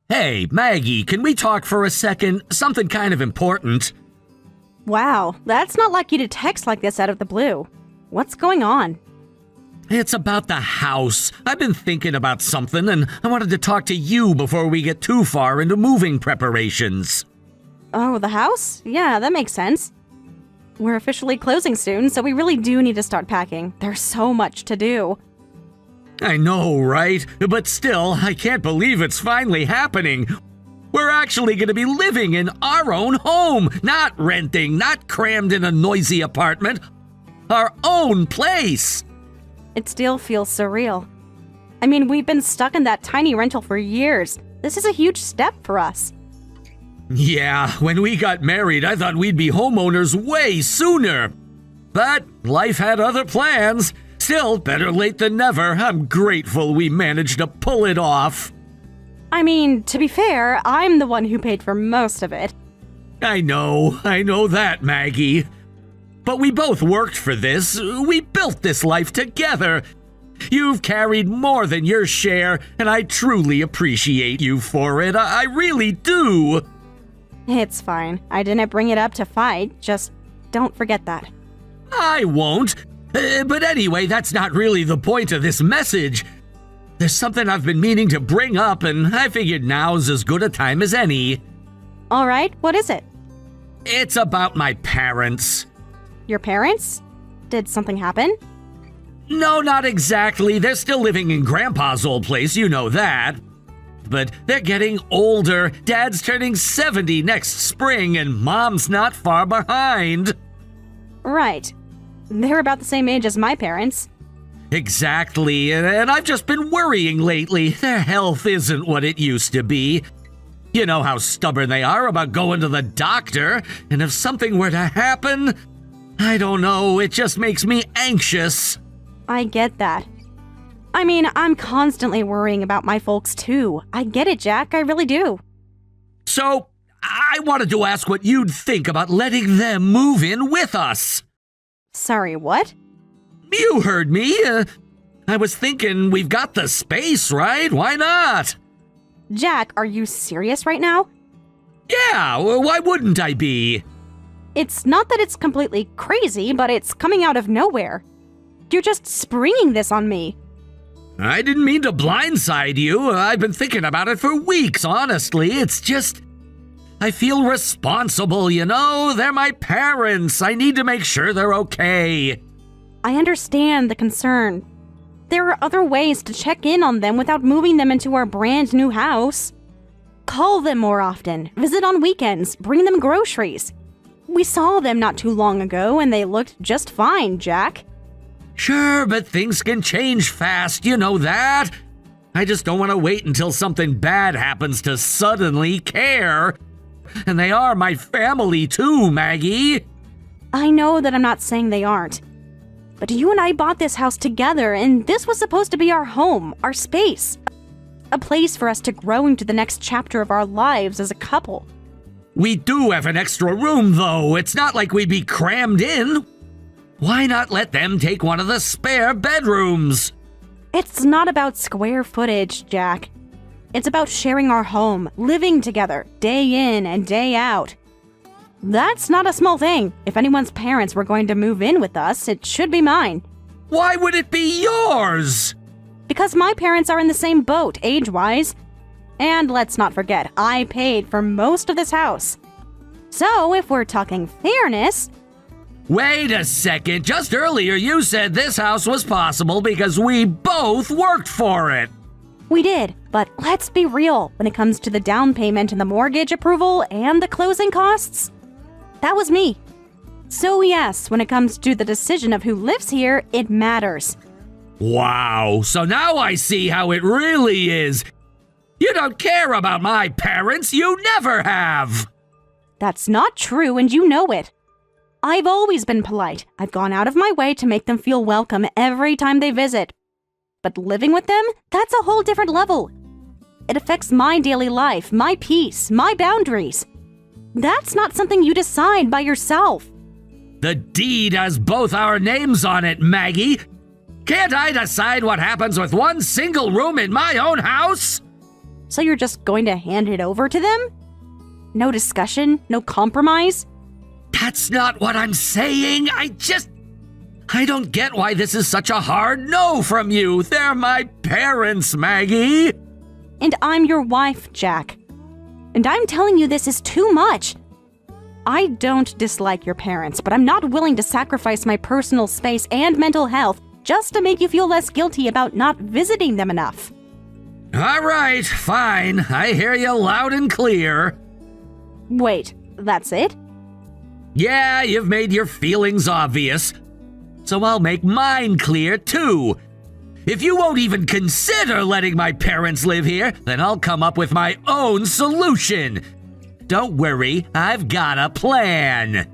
Hey, Maggie, can we talk for a second? Something kind of important. Wow, that's not like you to text like this out of the blue. What's going on? It's about the house. I've been thinking about something, and I wanted to talk to you before we get too far into moving preparations. Oh, the house? Yeah, that makes sense. We're officially closing soon, so we really do need to start packing. There's so much to do. I know, right? But still, I can't believe it's finally happening. We're actually going to be living in our own home, not renting, not crammed in a noisy apartment. Our own place. It still feels surreal. I mean, we've been stuck in that tiny rental for years. This is a huge step for us. Yeah, when we got married, I thought we'd be homeowners way sooner. But life had other plans. Still, better late than never. I'm grateful we managed to pull it off. I mean, to be fair, I'm the one who paid for most of it. I know that, Maggie. But we both worked for this. We built this life together. You've carried more than your share, and I truly appreciate you for it. I really do. It's fine. I didn't bring it up to fight. Just don't forget that. I won't. But anyway, that's not really the point of this message. There's something I've been meaning to bring up, and I figured now's as good a time as any. All right, what is it? It's about my parents. Your parents? Did something happen? No, not exactly. They're still living in Grandpa's old place, you know that. But they're getting older. Dad's turning 70 next spring, and Mom's not far behind. Right. They're about the same age as my parents. Exactly, and I've just been worrying lately. Their health isn't what it used to be. You know how stubborn they are about going to the doctor, and if something were to happen, I don't know, it just makes me anxious. I get that. I mean, I'm constantly worrying about my folks too. I get it, Jack, I really do. So, I wanted to ask what you'd think about letting them move in with us. Sorry, what? You heard me. I was thinking we've got the space, right? Why not? Jack, are you serious right now? Yeah, why wouldn't I be? It's not that it's completely crazy, but it's coming out of nowhere. You're just springing this on me. I didn't mean to blindside you. I've been thinking about it for weeks, honestly. It's just, I feel responsible, you know? They're my parents. I need to make sure they're okay. I understand the concern. There are other ways to check in on them without moving them into our brand new house. Call them more often, visit on weekends, bring them groceries. We saw them not too long ago and they looked just fine, Jack. Sure, but things can change fast, you know that. I just don't want to wait until something bad happens to suddenly care. And they are my family too, Maggie. I know that I'm not saying they aren't. But you and I bought this house together, and this was supposed to be our home, our space. A place for us to grow into the next chapter of our lives as a couple. We do have an extra room, though. It's not like we'd be crammed in. Why not let them take one of the spare bedrooms? It's not about square footage, Jack. It's about sharing our home, living together, day in and day out. That's not a small thing. If anyone's parents were going to move in with us, it should be mine. Why would it be yours? Because my parents are in the same boat, age-wise. And let's not forget, I paid for most of this house. So, if we're talking fairness... Wait a second. Just earlier you said this house was possible because we both worked for it. We did, but let's be real. When it comes to the down payment and the mortgage approval and the closing costs, that was me. So yes, when it comes to the decision of who lives here, it matters. Wow, so now I see how it really is. You don't care about my parents, you never have. That's not true, and you know it. I've always been polite. I've gone out of my way to make them feel welcome every time they visit. But living with them, that's a whole different level. It affects my daily life, my peace, my boundaries. That's not something you decide by yourself. The deed has both our names on it, Maggie. Can't I decide what happens with one single room in my own house? So you're just going to hand it over to them? No discussion? No compromise? That's not what I'm saying. I don't get why this is such a hard no from you. They're my parents, Maggie. And I'm your wife, Jack. And I'm telling you this is too much. I don't dislike your parents, but I'm not willing to sacrifice my personal space and mental health just to make you feel less guilty about not visiting them enough. All right, fine. I hear you loud and clear. Wait, that's it? Yeah, you've made your feelings obvious. So I'll make mine clear, too. If you won't even consider letting my parents live here, then I'll come up with my own solution. Don't worry, I've got a plan.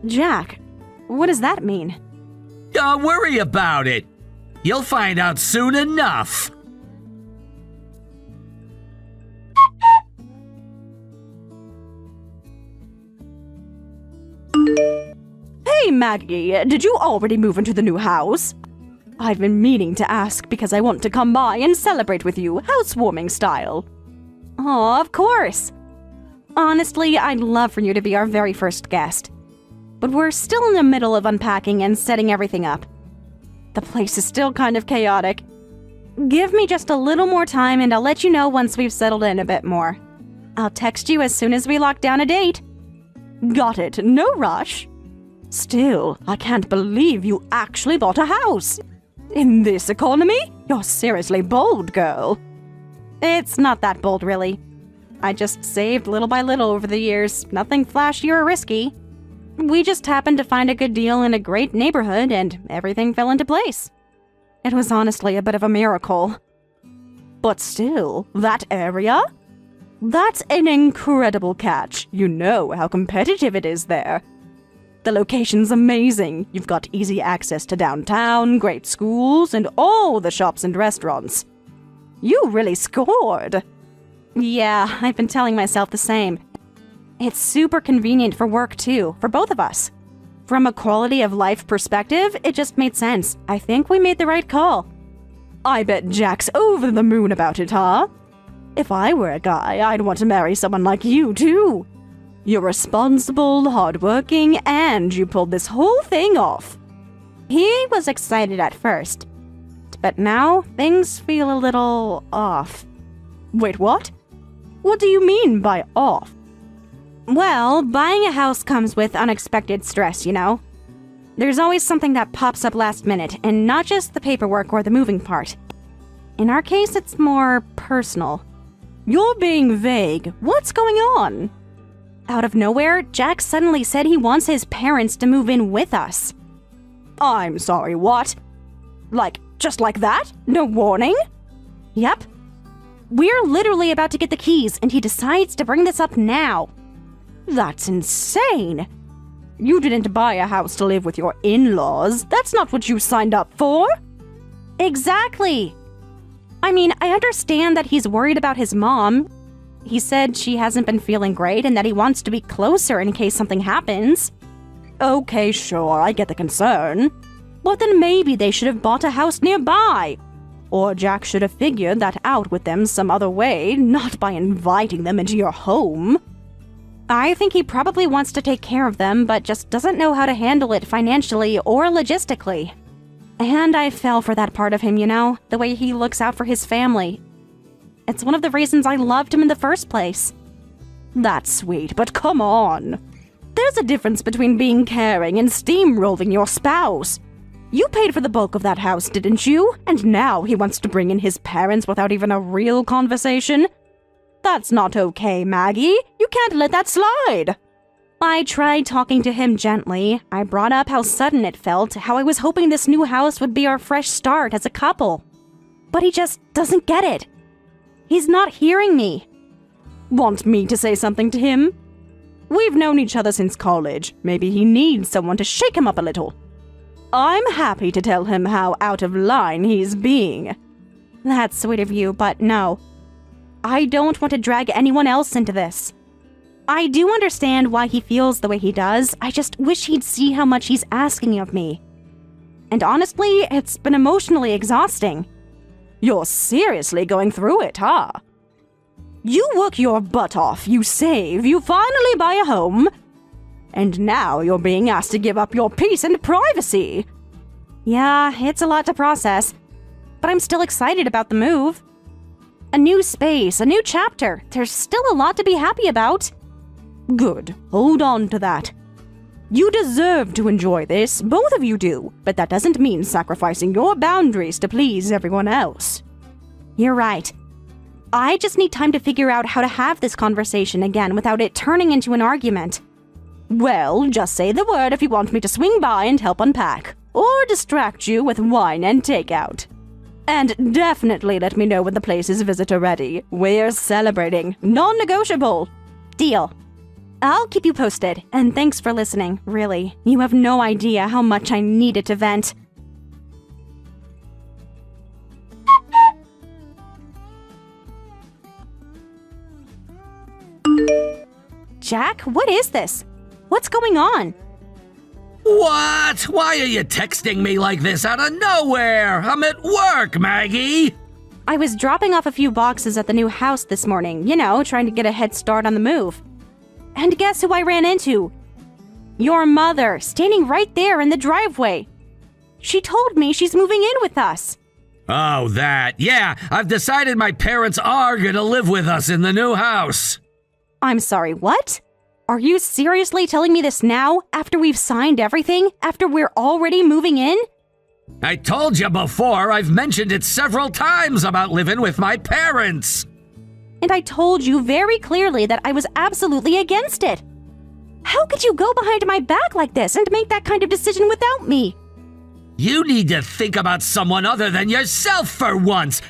Jack, what does that mean? Don't worry about it. You'll find out soon enough. Hey, Maggie, did you already move into the new house? I've been meaning to ask because I want to come by and celebrate with you, housewarming style. Oh, of course. Honestly, I'd love for you to be our very first guest. But we're still in the middle of unpacking and setting everything up. The place is still kind of chaotic. Give me just a little more time and I'll let you know once we've settled in a bit more. I'll text you as soon as we lock down a date. Got it, no rush. Still, I can't believe you actually bought a house. In this economy? You're seriously bold, girl. It's not that bold, really. I just saved little by little over the years, nothing flashy or risky. We just happened to find a good deal in a great neighborhood and everything fell into place. It was honestly a bit of a miracle. But still, that area? That's an incredible catch. You know how competitive it is there. The location's amazing. You've got easy access to downtown, great schools, and all the shops and restaurants. You really scored. Yeah, I've been telling myself the same. It's super convenient for work, too, for both of us. From a quality of life perspective, it just made sense. I think we made the right call. I bet Jack's over the moon about it, huh? If I were a guy, I'd want to marry someone like you, too. You're responsible, hardworking, and you pulled this whole thing off. He was excited at first, but now things feel a little off. Wait, what? What do you mean by off? Well, buying a house comes with unexpected stress, you know? There's always something that pops up last minute, and not just the paperwork or the moving part. In our case, it's more personal. You're being vague. What's going on? Out of nowhere, Jack suddenly said he wants his parents to move in with us. I'm sorry, what? Just like that? No warning? Yep. We're literally about to get the keys, and he decides to bring this up now. That's insane. You didn't buy a house to live with your in-laws. That's not what you signed up for. Exactly. I mean, I understand that he's worried about his mom. He said she hasn't been feeling great and that he wants to be closer in case something happens. Okay, sure, I get the concern. But then maybe they should have bought a house nearby. Or Jack should have figured that out with them some other way, not by inviting them into your home. I think he probably wants to take care of them, but just doesn't know how to handle it financially or logistically. And I fell for that part of him, you know, the way he looks out for his family. It's one of the reasons I loved him in the first place. That's sweet, but come on. There's a difference between being caring and steamrolling your spouse. You paid for the bulk of that house, didn't you? And now he wants to bring in his parents without even a real conversation? That's not okay, Maggie. You can't let that slide. I tried talking to him gently. I brought up how sudden it felt, how I was hoping this new house would be our fresh start as a couple. But he just doesn't get it. He's not hearing me. Want me to say something to him? We've known each other since college. Maybe he needs someone to shake him up a little. I'm happy to tell him how out of line he's being. That's sweet of you, but no. I don't want to drag anyone else into this. I do understand why he feels the way he does. I just wish he'd see how much he's asking of me. And honestly, it's been emotionally exhausting. You're seriously going through it, huh? You work your butt off, you save, you finally buy a home, and now you're being asked to give up your peace and privacy. Yeah, it's a lot to process, but I'm still excited about the move. A new space, a new chapter. There's still a lot to be happy about. Good. Hold on to that. You deserve to enjoy this, both of you do, but that doesn't mean sacrificing your boundaries to please everyone else. You're right. I just need time to figure out how to have this conversation again without it turning into an argument. Well, just say the word if you want me to swing by and help unpack, or distract you with wine and takeout. And definitely let me know when the place is visitor ready. We're celebrating. Non-negotiable. Deal. I'll keep you posted, and thanks for listening, really. You have no idea how much I needed to vent. Jack, what is this? What's going on? What? Why are you texting me like this out of nowhere? I'm at work, Maggie! I was dropping off a few boxes at the new house this morning, trying to get a head start on the move. And guess who I ran into? Your mother, standing right there in the driveway. She told me she's moving in with us. Oh, that. Yeah, I've decided my parents are gonna live with us in the new house. I'm sorry, what? Are you seriously telling me this now, after we've signed everything? After we're already moving in? I told you before, I've mentioned it several times about living with my parents. And I told you very clearly that I was absolutely against it. How could you go behind my back like this and make that kind of decision without me? You need to think about someone other than yourself for once.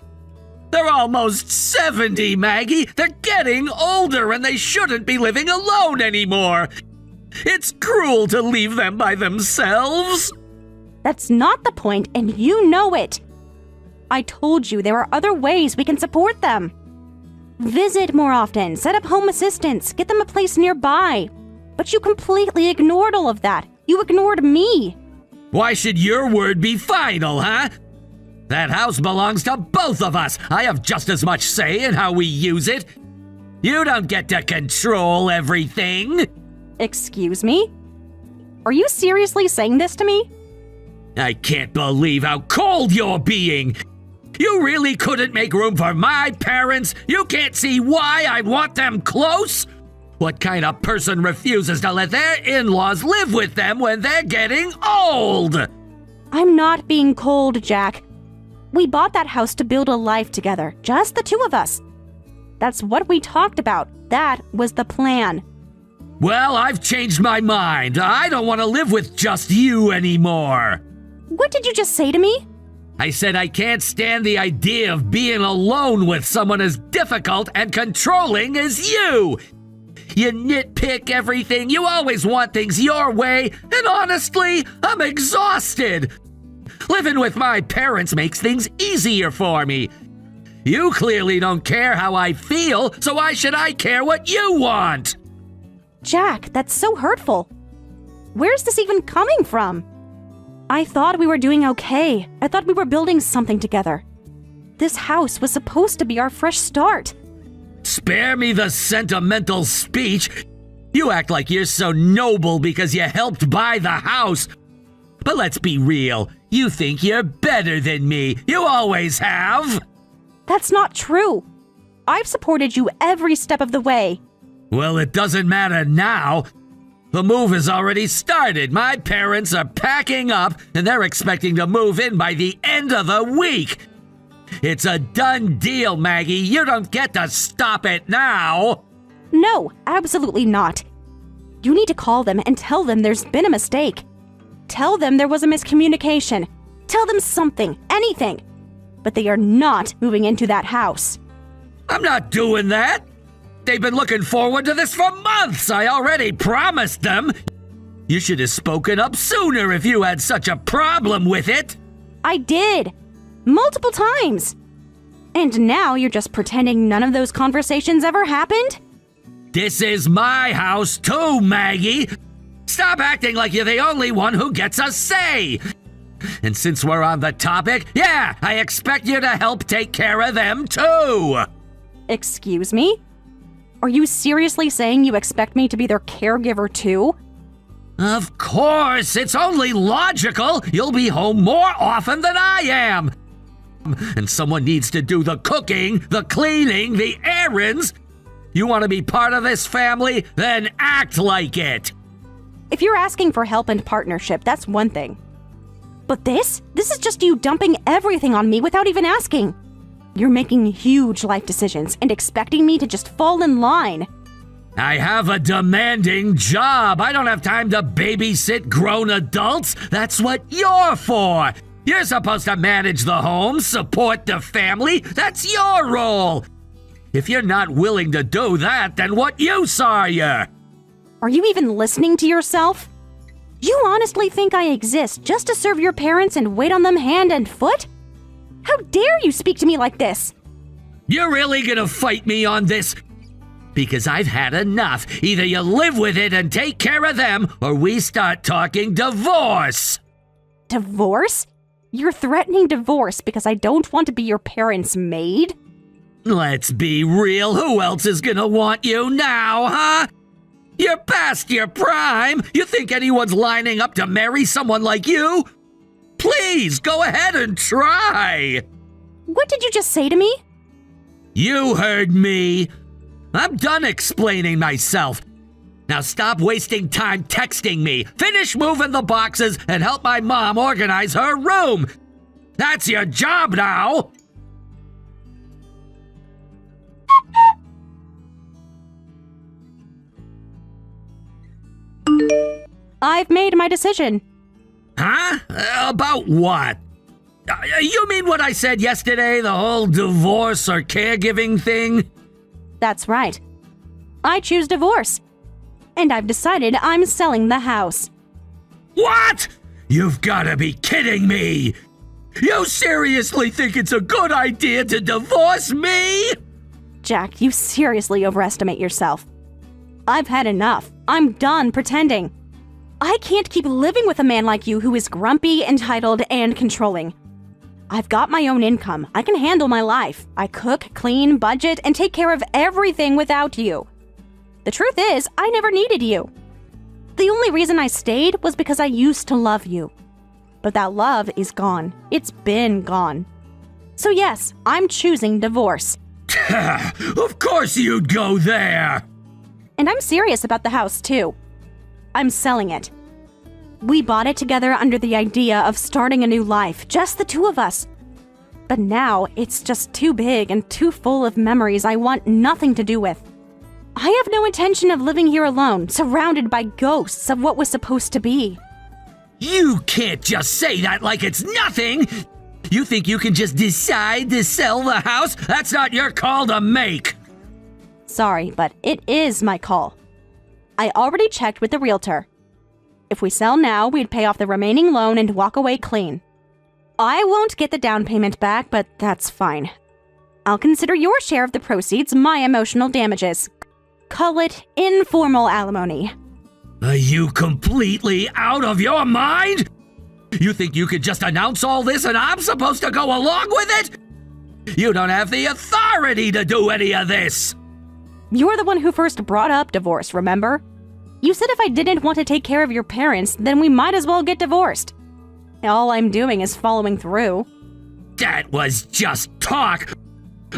They're almost 70, Maggie. They're getting older and they shouldn't be living alone anymore. It's cruel to leave them by themselves. That's not the point, and you know it. I told you there are other ways we can support them. Visit more often, set up home assistance, get them a place nearby. But you completely ignored all of that. You ignored me. Why should your word be final, huh? That house belongs to both of us. I have just as much say in how we use it. You don't get to control everything. Excuse me? Are you seriously saying this to me? I can't believe how cold you're being. You really couldn't make room for my parents? You can't see why I want them close? What kind of person refuses to let their in-laws live with them when they're getting old? I'm not being cold, Jack. We bought that house to build a life together, just the two of us. That's what we talked about. That was the plan. Well, I've changed my mind. I don't want to live with just you anymore. What did you just say to me? I said I can't stand the idea of being alone with someone as difficult and controlling as you. You nitpick everything, you always want things your way, and honestly, I'm exhausted. Living with my parents makes things easier for me. You clearly don't care how I feel, so why should I care what you want? Jack, that's so hurtful. Where's this even coming from? I thought we were doing okay. I thought we were building something together. This house was supposed to be our fresh start. Spare me the sentimental speech. You act like you're so noble because you helped buy the house. But let's be real. You think you're better than me. You always have. That's not true. I've supported you every step of the way. Well, it doesn't matter now. The move has already started. My parents are packing up, and they're expecting to move in by the end of the week. It's a done deal, Maggie. You don't get to stop it now. No, absolutely not. You need to call them and tell them there's been a mistake. Tell them there was a miscommunication. Tell them something, anything. But they are not moving into that house. I'm not doing that. They've been looking forward to this for months. I already promised them. You should have spoken up sooner if you had such a problem with it. I did. Multiple times. And now you're just pretending none of those conversations ever happened? This is my house too, Maggie. Stop acting like you're the only one who gets a say. And since we're on the topic, yeah, I expect you to help take care of them too. Excuse me? Are you seriously saying you expect me to be their caregiver too? Of course, it's only logical. You'll be home more often than I am. And someone needs to do the cooking, the cleaning, the errands. You want to be part of this family? Then act like it. If you're asking for help and partnership, that's one thing. But this is just you dumping everything on me without even asking. You're making huge life decisions and expecting me to just fall in line. I have a demanding job. I don't have time to babysit grown adults. That's what you're for. You're supposed to manage the home, support the family. That's your role. If you're not willing to do that, then what use are you? Are you even listening to yourself? You honestly think I exist just to serve your parents and wait on them hand and foot? How dare you speak to me like this? You're really gonna fight me on this? Because I've had enough. Either you live with it and take care of them, or we start talking divorce. Divorce? You're threatening divorce because I don't want to be your parents' maid? Let's be real. Who else is gonna want you now, huh? You're past your prime. You think anyone's lining up to marry someone like you? Please, go ahead and try. What did you just say to me? You heard me. I'm done explaining myself. Now stop wasting time texting me. Finish moving the boxes and help my mom organize her room. That's your job now. I've made my decision. Huh? About what? You mean what I said yesterday, the whole divorce or caregiving thing? That's right. I choose divorce. And I've decided I'm selling the house. What? You've gotta be kidding me! You seriously think it's a good idea to divorce me? Jack, you seriously overestimate yourself. I've had enough. I'm done pretending. I can't keep living with a man like you who is grumpy, entitled, and controlling. I've got my own income. I can handle my life. I cook, clean, budget, and take care of everything without you. The truth is, I never needed you. The only reason I stayed was because I used to love you. But that love is gone. It's been gone. So yes, I'm choosing divorce. Of course you'd go there! And I'm serious about the house, too. I'm selling it. We bought it together under the idea of starting a new life, just the two of us. But now, it's just too big and too full of memories I want nothing to do with. I have no intention of living here alone, surrounded by ghosts of what was supposed to be. You can't just say that like it's nothing! You think you can just decide to sell the house? That's not your call to make! Sorry, but it is my call. I already checked with the realtor. If we sell now, we'd pay off the remaining loan and walk away clean. I won't get the down payment back, but that's fine. I'll consider your share of the proceeds my emotional damages. Call it informal alimony. Are you completely out of your mind? You think you could just announce all this and I'm supposed to go along with it? You don't have the authority to do any of this! You're the one who first brought up divorce, remember? You said if I didn't want to take care of your parents, then we might as well get divorced. All I'm doing is following through. That was just talk!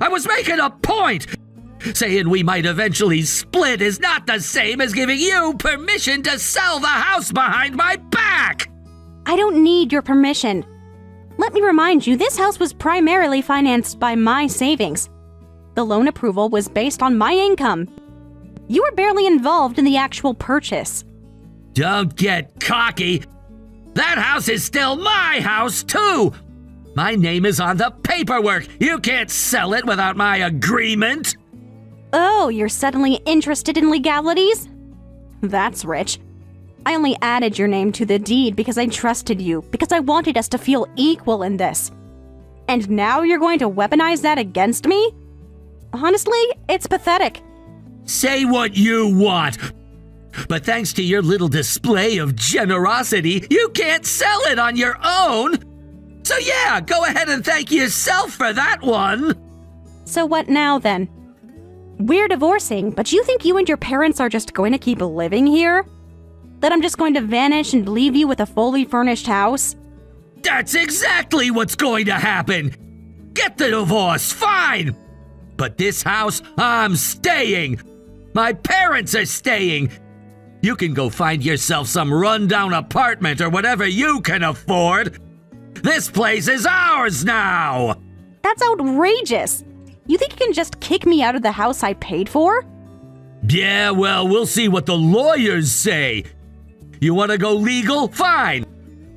I was making a point! Saying we might eventually split is not the same as giving you permission to sell the house behind my back! I don't need your permission. Let me remind you, this house was primarily financed by my savings. The loan approval was based on my income. You were barely involved in the actual purchase. Don't get cocky. That house is still my house, too. My name is on the paperwork. You can't sell it without my agreement. Oh, you're suddenly interested in legalities? That's rich. I only added your name to the deed because I trusted you, because I wanted us to feel equal in this. And now you're going to weaponize that against me? Honestly, it's pathetic. Say what you want. But thanks to your little display of generosity, you can't sell it on your own. So yeah, go ahead and thank yourself for that one. So what now then? We're divorcing, but you think you and your parents are just going to keep living here? That I'm just going to vanish and leave you with a fully furnished house? That's exactly what's going to happen! Get the divorce, fine! But this house, I'm staying! My parents are staying! You can go find yourself some rundown apartment or whatever you can afford! This place is ours now! That's outrageous! You think you can just kick me out of the house I paid for? Yeah, well, we'll see what the lawyers say. You want to go legal? Fine.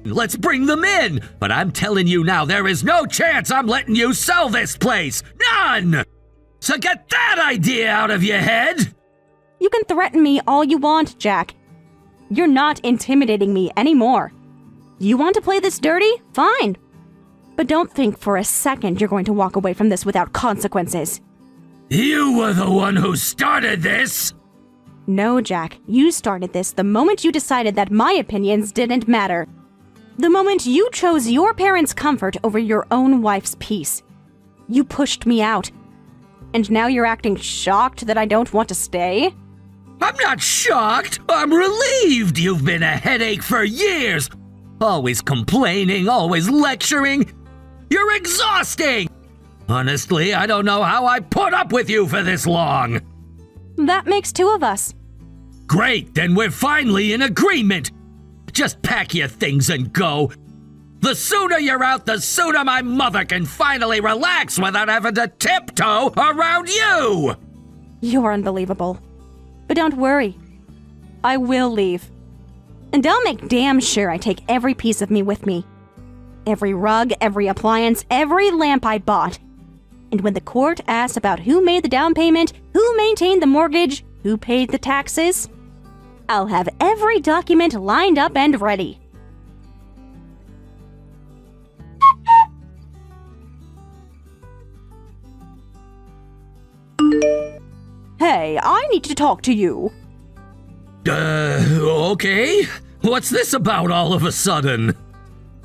Let's bring them in. But I'm telling you now, there is no chance I'm letting you sell this place. None! So get that idea out of your head. You can threaten me all you want, Jack. You're not intimidating me anymore. You want to play this dirty? Fine. But don't think for a second you're going to walk away from this without consequences. You were the one who started this! No, Jack, you started this the moment you decided that my opinions didn't matter. The moment you chose your parents' comfort over your own wife's peace. You pushed me out. And now you're acting shocked that I don't want to stay? I'm not shocked. I'm relieved. You've been a headache for years. Always complaining, always lecturing. You're exhausting! Honestly, I don't know how I put up with you for this long. That makes two of us. Great, then we're finally in agreement. Just pack your things and go. The sooner you're out, the sooner my mother can finally relax without having to tiptoe around you. You're unbelievable. But don't worry. I will leave. And I'll make damn sure I take every piece of me with me. Every rug, every appliance, every lamp I bought. And when the court asks about who made the down payment, who maintained the mortgage, who paid the taxes, I'll have every document lined up and ready. Hey, I need to talk to you. Okay. What's this about all of a sudden?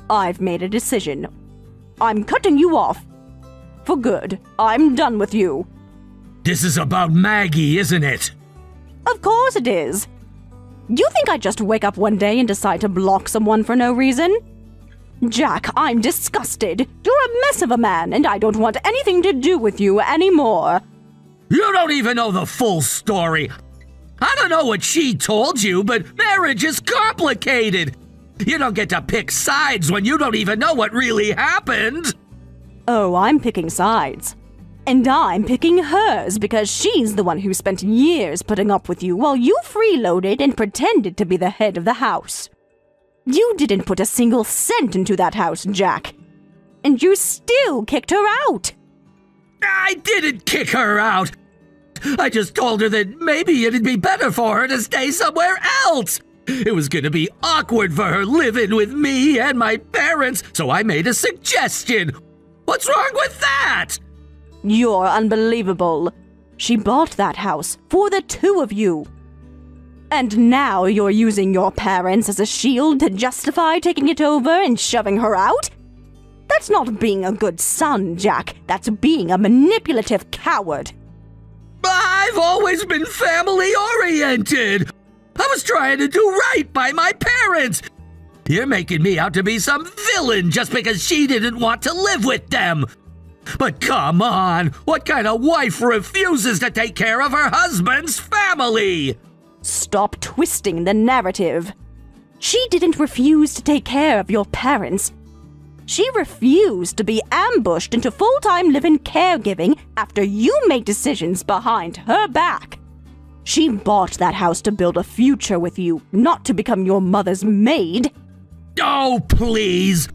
I've made a decision. I'm cutting you off. For good. I'm done with you. This is about Maggie, isn't it? Of course it is. You think I just wake up one day and decide to block someone for no reason? Jack, I'm disgusted. You're a mess of a man, and I don't want anything to do with you anymore. You don't even know the full story. I don't know what she told you, but marriage is complicated. You don't get to pick sides when you don't even know what really happened. Oh, I'm picking sides. And I'm picking hers because she's the one who spent years putting up with you while you freeloaded and pretended to be the head of the house. You didn't put a single cent into that house, Jack. And you still kicked her out. I didn't kick her out. I just told her that maybe it'd be better for her to stay somewhere else. It was gonna be awkward for her living with me and my parents, so I made a suggestion. What's wrong with that? You're unbelievable. She bought that house for the two of you. And now you're using your parents as a shield to justify taking it over and shoving her out? That's not being a good son, Jack. That's being a manipulative coward. I've always been family-oriented. I was trying to do right by my parents. You're making me out to be some villain just because she didn't want to live with them. But come on, what kind of wife refuses to take care of her husband's family? Stop twisting the narrative. She didn't refuse to take care of your parents. She refused to be ambushed into full-time live-in caregiving after you made decisions behind her back. She bought that house to build a future with you, not to become your mother's maid. Oh, please.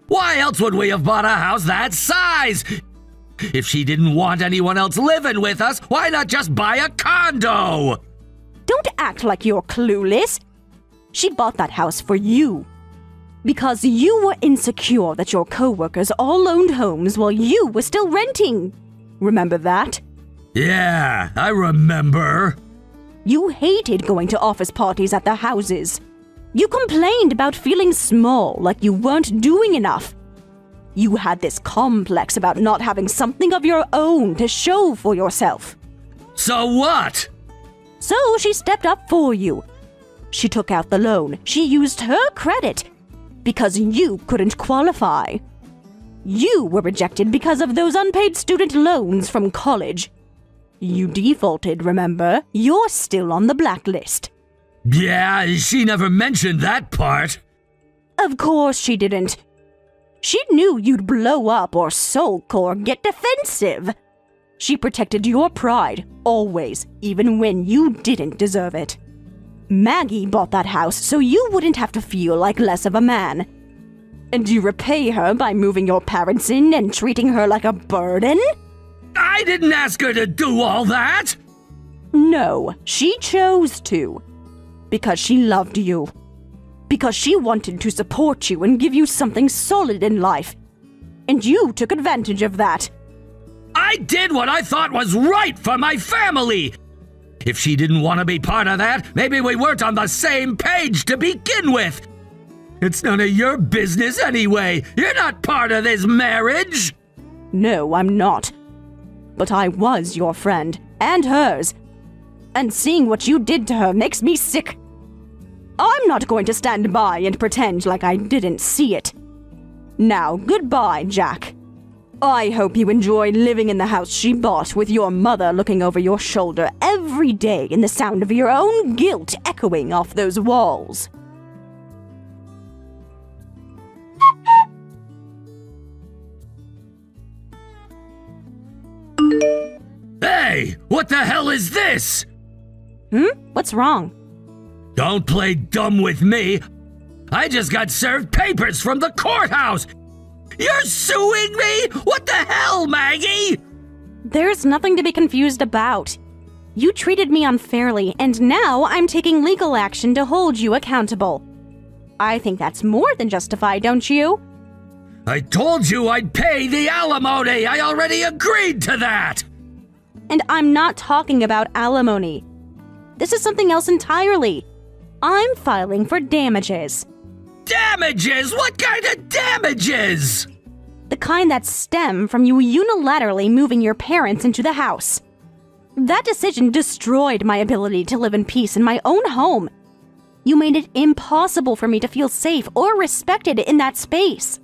Why else would we have bought a house that size? If she didn't want anyone else living with us, why not just buy a condo? Don't act like you're clueless. She bought that house for you. Because you were insecure that your co-workers all owned homes while you were still renting. Remember that? Yeah, I remember. You hated going to office parties at their houses. You complained about feeling small, like you weren't doing enough. You had this complex about not having something of your own to show for yourself. So what? So she stepped up for you. She took out the loan. She used her credit because you couldn't qualify. You were rejected because of those unpaid student loans from college. You defaulted, remember? You're still on the blacklist. Yeah, she never mentioned that part. Of course she didn't. She knew you'd blow up or sulk or get defensive. She protected your pride, always, even when you didn't deserve it. Maggie bought that house so you wouldn't have to feel like less of a man. And you repay her by moving your parents in and treating her like a burden? I didn't ask her to do all that! No, she chose to. Because she loved you. Because she wanted to support you and give you something solid in life. And you took advantage of that. I did what I thought was right for my family! If she didn't want to be part of that, maybe we weren't on the same page to begin with! It's none of your business anyway! You're not part of this marriage! No, I'm not. But I was your friend, and hers. And seeing what you did to her makes me sick. I'm not going to stand by and pretend like I didn't see it. Now, goodbye, Jack. I hope you enjoy living in the house she bought with your mother looking over your shoulder every day and the sound of your own guilt echoing off those walls. Hey, what the hell is this? What's wrong? Don't play dumb with me. I just got served papers from the courthouse. You're suing me? What the hell, Maggie? There's nothing to be confused about. You treated me unfairly, and now I'm taking legal action to hold you accountable. I think that's more than justified, don't you? I told you I'd pay the alimony. I already agreed to that. And I'm not talking about alimony. This is something else entirely. I'm filing for damages. Damages? What kind of damages? The kind that stem from you unilaterally moving your parents into the house. That decision destroyed my ability to live in peace in my own home. You made it impossible for me to feel safe or respected in that space.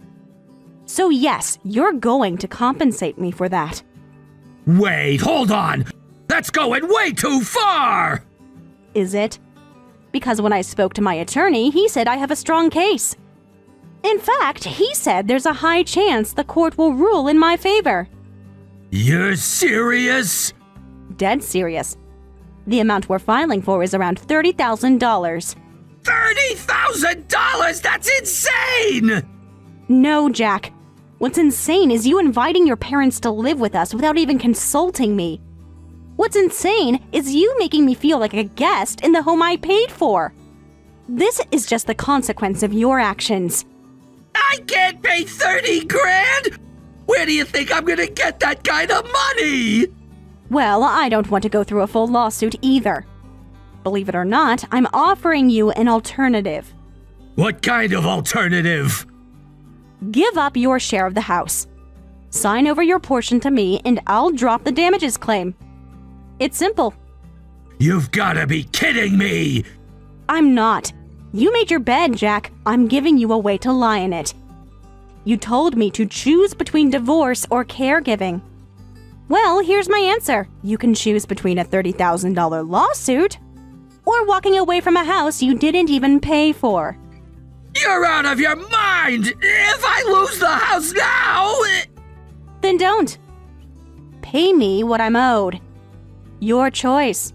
So yes, you're going to compensate me for that. Wait, hold on. That's going way too far. Is it? Because when I spoke to my attorney, he said I have a strong case. In fact, he said there's a high chance the court will rule in my favor. You're serious? Dead serious. The amount we're filing for is around $30,000. $30,000? That's insane! No, Jack. What's insane is you inviting your parents to live with us without even consulting me. What's insane is you making me feel like a guest in the home I paid for. This is just the consequence of your actions. I can't pay 30 grand! Where do you think I'm gonna get that kind of money? Well, I don't want to go through a full lawsuit either. Believe it or not, I'm offering you an alternative. What kind of alternative? Give up your share of the house. Sign over your portion to me and I'll drop the damages claim. It's simple. You've gotta be kidding me! I'm not. You made your bed, Jack. I'm giving you a way to lie in it. You told me to choose between divorce or caregiving. Well, here's my answer. You can choose between a $30,000 lawsuit or walking away from a house you didn't even pay for. You're out of your mind! If I lose the house now... Then don't. Pay me what I'm owed. Your choice.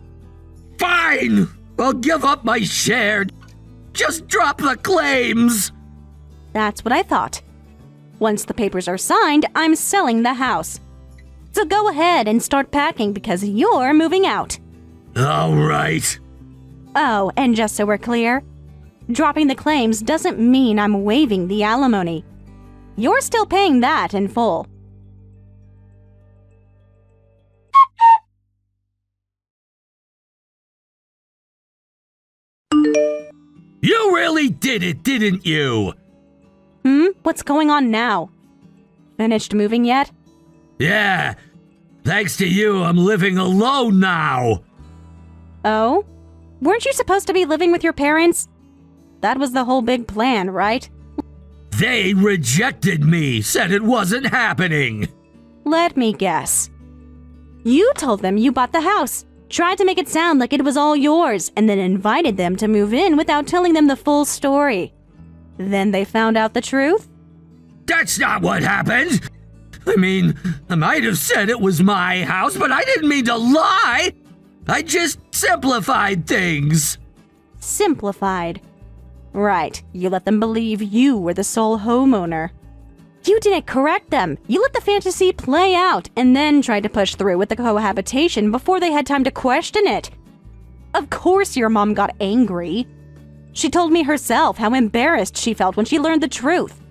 Fine! I'll give up my share. Just drop the claims. That's what I thought. Once the papers are signed, I'm selling the house. So go ahead and start packing because you're moving out. All right. Oh, and just so we're clear, dropping the claims doesn't mean I'm waiving the alimony. You're still paying that in full. You really did it, didn't you? What's going on now? Finished moving yet? Yeah. Thanks to you, I'm living alone now. Oh? Weren't you supposed to be living with your parents? That was the whole big plan, right? They rejected me, said it wasn't happening. Let me guess. You told them you bought the house, tried to make it sound like it was all yours, and then invited them to move in without telling them the full story. Then they found out the truth? That's not what happened. I mean, I might have said it was my house, but I didn't mean to lie. I just simplified things. Simplified. Right, you let them believe you were the sole homeowner. You didn't correct them. You let the fantasy play out and then tried to push through with the cohabitation before they had time to question it. Of course your mom got angry. She told me herself how embarrassed she felt when she learned the truth.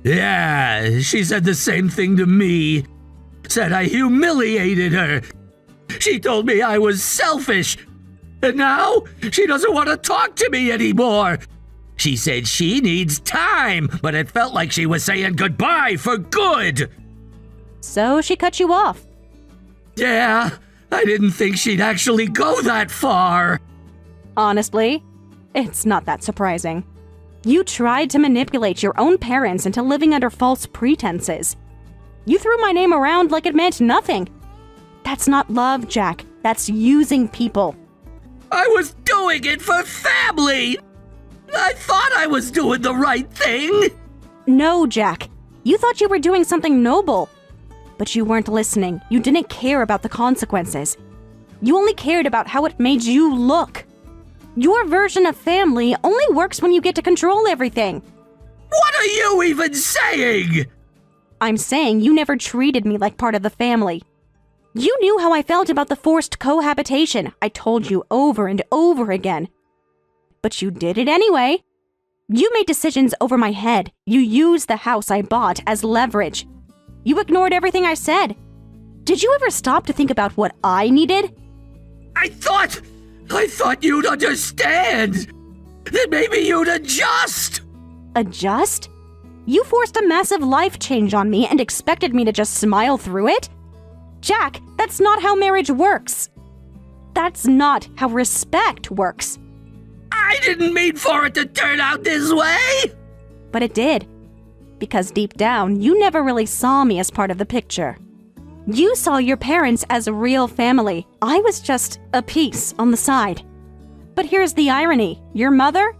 Yeah, she said the same thing to me. Said I humiliated her. She told me I was selfish. And now she doesn't want to talk to me anymore. She said she needs time, but it felt like she was saying goodbye for good. So she cut you off. Yeah, I didn't think she'd actually go that far. Honestly, it's not that surprising. You tried to manipulate your own parents into living under false pretenses. You threw my name around like it meant nothing. That's not love, Jack. That's using people. I was doing it for family. I thought I was doing the right thing. No, Jack. You thought you were doing something noble. But you weren't listening. You didn't care about the consequences. You only cared about how it made you look. Your version of family only works when you get to control everything. What are you even saying? I'm saying you never treated me like part of the family. You knew how I felt about the forced cohabitation. I told you over and over again. But you did it anyway. You made decisions over my head. You used the house I bought as leverage. You ignored everything I said. Did you ever stop to think about what I needed? I thought you'd understand. That maybe you'd adjust. Adjust? You forced a massive life change on me and expected me to just smile through it? Jack, that's not how marriage works. That's not how respect works. I didn't mean for it to turn out this way. But it did. Because deep down, you never really saw me as part of the picture. You saw your parents as a real family. I was just a piece on the side. But here's the irony. Your mother?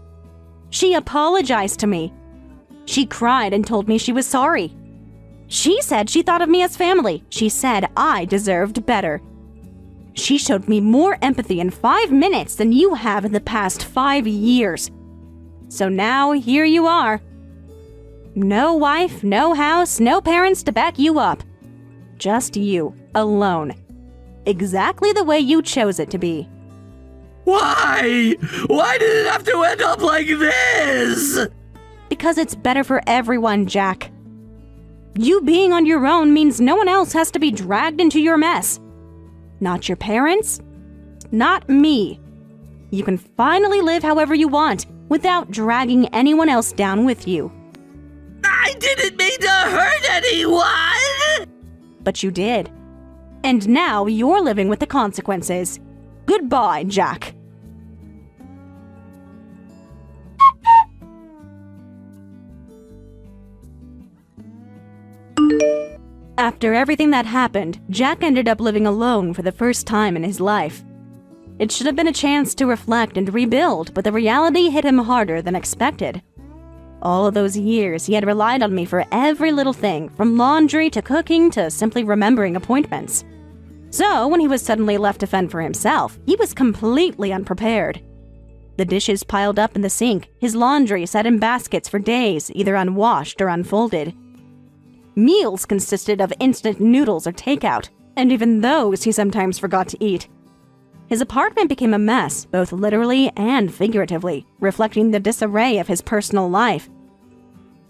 She apologized to me. She cried and told me she was sorry. She said she thought of me as family. She said I deserved better. She showed me more empathy in 5 minutes than you have in the past 5 years. So now here you are. No wife, no house, no parents to back you up. Just you, alone. Exactly the way you chose it to be. Why? Why did it have to end up like this? Because it's better for everyone, Jack. You being on your own means no one else has to be dragged into your mess. Not your parents, not me. You can finally live however you want without dragging anyone else down with you. I didn't mean to hurt anyone! But you did. And now you're living with the consequences. Goodbye, Jack. After everything that happened, Jack ended up living alone for the first time in his life. It should have been a chance to reflect and rebuild, but the reality hit him harder than expected. All of those years, he had relied on me for every little thing, from laundry to cooking to simply remembering appointments. So, when he was suddenly left to fend for himself, he was completely unprepared. The dishes piled up in the sink, his laundry sat in baskets for days, either unwashed or unfolded. Meals consisted of instant noodles or takeout, and even those he sometimes forgot to eat. His apartment became a mess, both literally and figuratively, reflecting the disarray of his personal life.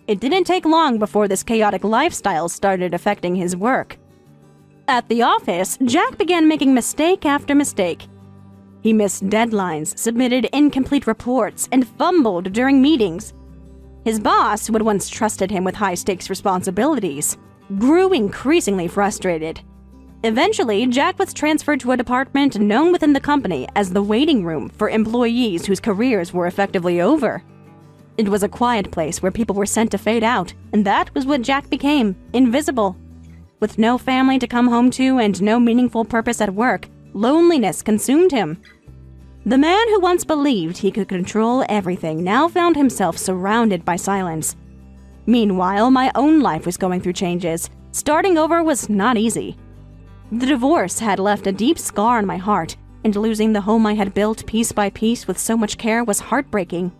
It didn't take long before this chaotic lifestyle started affecting his work. At the office, Jack began making mistake after mistake. He missed deadlines, submitted incomplete reports, and fumbled during meetings. His boss, who had once trusted him with high-stakes responsibilities, grew increasingly frustrated. Eventually, Jack was transferred to a department known within the company as the waiting room for employees whose careers were effectively over. It was a quiet place where people were sent to fade out, and that was what Jack became, invisible. With no family to come home to and no meaningful purpose at work, loneliness consumed him. The man who once believed he could control everything now found himself surrounded by silence. Meanwhile, my own life was going through changes. Starting over was not easy. The divorce had left a deep scar on my heart, and losing the home I had built piece by piece with so much care was heartbreaking.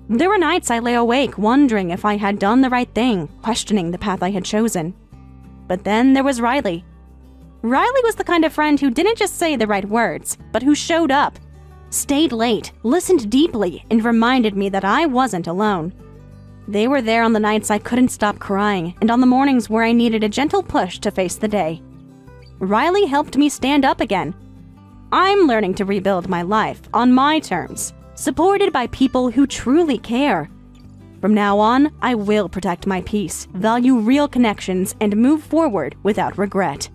There were nights I lay awake wondering if I had done the right thing, questioning the path I had chosen. But then there was Riley. Riley was the kind of friend who didn't just say the right words, but who showed up, stayed late, listened deeply, and reminded me that I wasn't alone. They were there on the nights I couldn't stop crying, and on the mornings where I needed a gentle push to face the day. Riley helped me stand up again. I'm learning to rebuild my life on my terms, supported by people who truly care. From now on, I will protect my peace, value real connections, and move forward without regret.